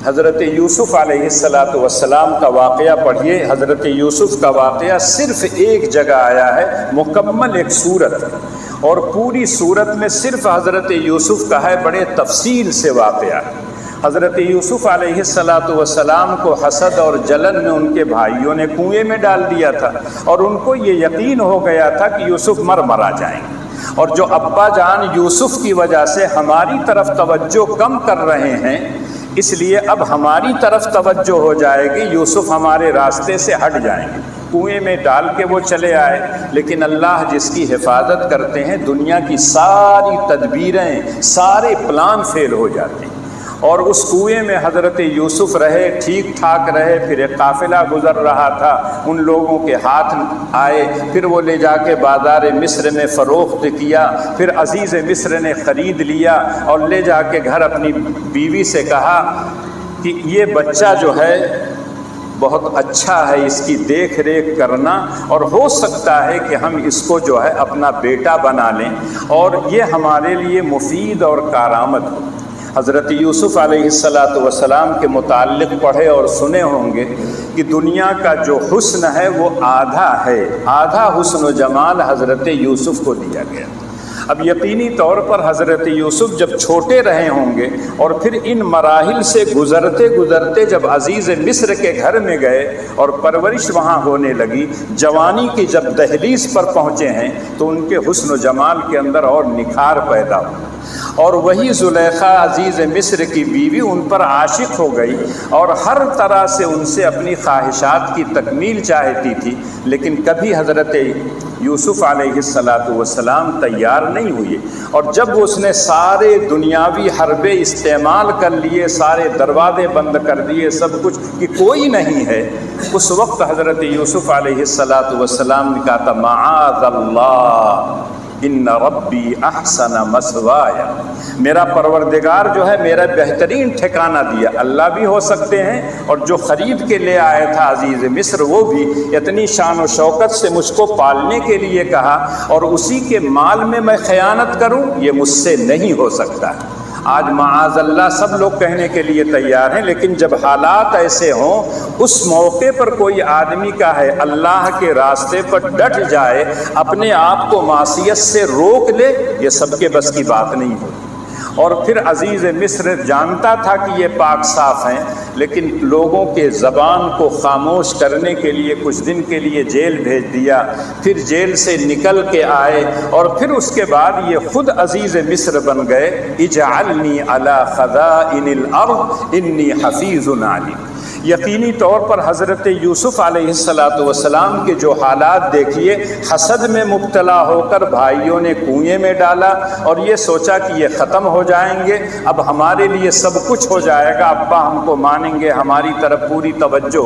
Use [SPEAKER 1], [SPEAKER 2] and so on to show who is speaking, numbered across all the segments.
[SPEAKER 1] حضرت یوسف علیہ السلام کا واقعہ پڑھیے۔ حضرت یوسف کا واقعہ صرف ایک جگہ آیا ہے، مکمل ایک سورت، اور پوری سورت میں صرف حضرت یوسف کا ہے، بڑے تفصیل سے واقعہ۔ حضرت یوسف علیہ السلام کو حسد اور جلن میں ان کے بھائیوں نے کنویں میں ڈال دیا تھا، اور ان کو یہ یقین ہو گیا تھا کہ یوسف مرا جائیں گے، اور جو ابا جان یوسف کی وجہ سے ہماری طرف توجہ کم کر رہے ہیں، اس لیے اب ہماری طرف توجہ ہو جائے گی، یوسف ہمارے راستے سے ہٹ جائیں گے۔ کنویں میں ڈال کے وہ چلے آئے، لیکن اللہ جس کی حفاظت کرتے ہیں، دنیا کی ساری تدبیریں، سارے پلان فیل ہو جاتے ہیں۔ اور اس کنویں میں حضرت یوسف رہے، ٹھیک ٹھاک رہے، پھر ایک قافلہ گزر رہا تھا، ان لوگوں کے ہاتھ آئے، پھر وہ لے جا کے بازار مصر میں فروخت کیا، پھر عزیز مصر نے خرید لیا اور لے جا کے گھر اپنی بیوی سے کہا کہ یہ بچہ جو ہے بہت اچھا ہے، اس کی دیکھ ریکھ کرنا، اور ہو سکتا ہے کہ ہم اس کو جو ہے اپنا بیٹا بنا لیں اور یہ ہمارے لیے مفید اور کارآمد ہو۔ حضرت یوسف علیہ السلام کے متعلق پڑھے اور سنے ہوں گے کہ دنیا کا جو حسن ہے وہ آدھا ہے، آدھا حسن و جمال حضرت یوسف کو دیا گیا۔ اب یقینی طور پر حضرت یوسف جب چھوٹے رہے ہوں گے اور پھر ان مراحل سے گزرتے گزرتے جب عزیز مصر کے گھر میں گئے اور پرورش وہاں ہونے لگی، جوانی کی جب دہلیز پر پہنچے ہیں تو ان کے حسن و جمال کے اندر اور نکھار پیدا ہو، اور وہی زلیخا عزیز مصر کی بیوی ان پر عاشق ہو گئی اور ہر طرح سے ان سے اپنی خواہشات کی تکمیل چاہتی تھی، لیکن کبھی حضرت یوسف علیہ السلام تیار نہیں ہوئے، اور جب اس نے سارے دنیاوی حربے استعمال کر لیے، سارے دروازے بند کر دیے، سب کچھ کہ کوئی نہیں ہے، اس وقت حضرت یوسف علیہ السلام نے کہا تھا معاذ اللہ ان ربی احسن مثوایا، میرا پروردگار جو ہے میرا بہترین ٹھکانہ دیا۔ اللہ بھی ہو سکتے ہیں، اور جو خرید کے لے آیا تھا عزیز مصر وہ بھی اتنی شان و شوکت سے مجھ کو پالنے کے لیے کہا، اور اسی کے مال میں میں خیانت کروں، یہ مجھ سے نہیں ہو سکتا۔ آج معاذ اللہ سب لوگ کہنے کے لیے تیار ہیں، لیکن جب حالات ایسے ہوں اس موقع پر کوئی آدمی کا ہے اللہ کے راستے پر ڈٹ جائے، اپنے آپ کو معصیت سے روک لے، یہ سب کے بس کی بات نہیں ہوتی۔ اور پھر عزیز مصر جانتا تھا کہ یہ پاک صاف ہیں، لیکن لوگوں کے زبان کو خاموش کرنے کے لیے کچھ دن کے لیے جیل بھیج دیا، پھر جیل سے نکل کے آئے، اور پھر اس کے بعد یہ خود عزیز مصر بن گئے۔ اجعلنی علی خزائن الارض انی حفیظ علیم۔ یقینی طور پر حضرت یوسف علیہ السلام کے جو حالات دیکھیے، حسد میں مبتلا ہو کر بھائیوں نے کنویں میں ڈالا اور یہ سوچا کہ یہ ختم ہو جائیں گے، اب ہمارے لیے سب کچھ ہو جائے گا، ابا ہم کو مانیں گے، ہماری طرف پوری توجہ،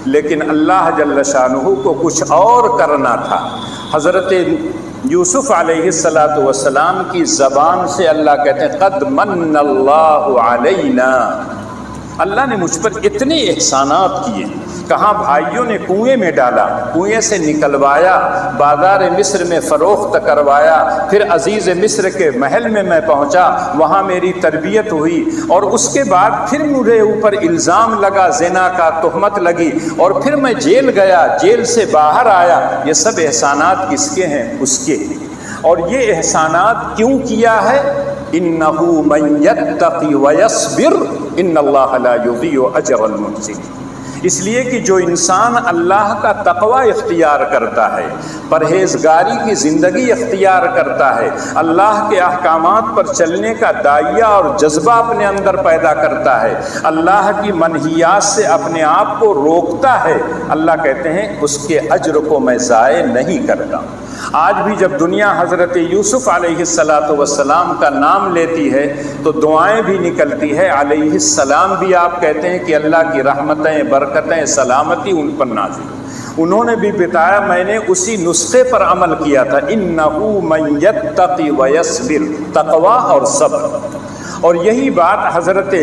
[SPEAKER 1] لیکن اللہ جل شانہ کو کچھ اور کرنا تھا۔ حضرت یوسف علیہ السلام کی زبان سے اللہ کہتے ہیں قد من اللہ علینا، اللہ نے مجھ پر اتنے احسانات کیے۔ کہاں بھائیوں نے کنویں میں ڈالا، کنویں سے نکلوایا، بازار مصر میں فروخت کروایا، پھر عزیز مصر کے محل میں میں پہنچا، وہاں میری تربیت ہوئی، اور اس کے بعد پھر مجھے اوپر الزام لگا، زنا کا تہمت لگی، اور پھر میں جیل گیا، جیل سے باہر آیا۔ یہ سب احسانات کس کے ہیں؟ اس کے ہیں۔ اور یہ احسانات کیوں کیا ہے؟ انہ من یتقی ویصبر ان اللہ لا یضیع اجر المحسنین، اس لیے کہ جو انسان اللہ کا تقوی اختیار کرتا ہے، پرہیزگاری کی زندگی اختیار کرتا ہے، اللہ کے احکامات پر چلنے کا داعیہ اور جذبہ اپنے اندر پیدا کرتا ہے، اللہ کی منہیات سے اپنے آپ کو روکتا ہے، اللہ کہتے ہیں اس کے اجر کو میں ضائع نہیں کرتا۔ آج بھی جب دنیا حضرت یوسف علیہ السلام کا نام لیتی ہے تو دعائیں بھی نکلتی ہے، علیہ السلام بھی آپ کہتے ہیں کہ اللہ کی رحمتیں، برکتیں، سلامتی ان پر نازل۔ انہوں نے بھی بتایا میں نے اسی نسخے پر عمل کیا تھا، انہ من یتقی ویصبر، تقوی اور صبر۔ اور یہی بات حضرت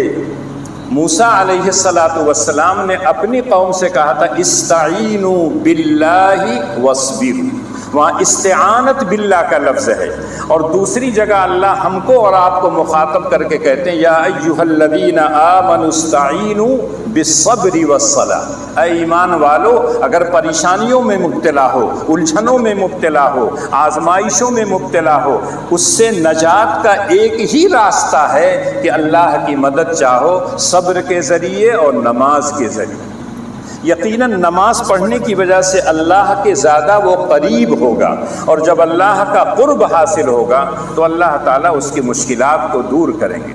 [SPEAKER 1] موسیٰ علیہ السلام نے اپنی قوم سے کہا تھا، استعینوا باللہ واصبروا، وہاں استعانت باللہ کا لفظ ہے، اور دوسری جگہ اللہ ہم کو اور آپ کو مخاطب کر کے کہتے ہیں یا ایھا الذین آمنوا استعینوا بالصبر والصلاۃ، اے ایمان والو اگر پریشانیوں میں مبتلا ہو، الجھنوں میں مبتلا ہو، آزمائشوں میں مبتلا ہو، اس سے نجات کا ایک ہی راستہ ہے کہ اللہ کی مدد چاہو صبر کے ذریعے اور نماز کے ذریعے۔ یقیناً نماز پڑھنے کی وجہ سے اللہ کے زیادہ وہ قریب ہوگا، اور جب اللہ کا قرب حاصل ہوگا تو اللہ تعالیٰ اس کی مشکلات کو دور کریں گے۔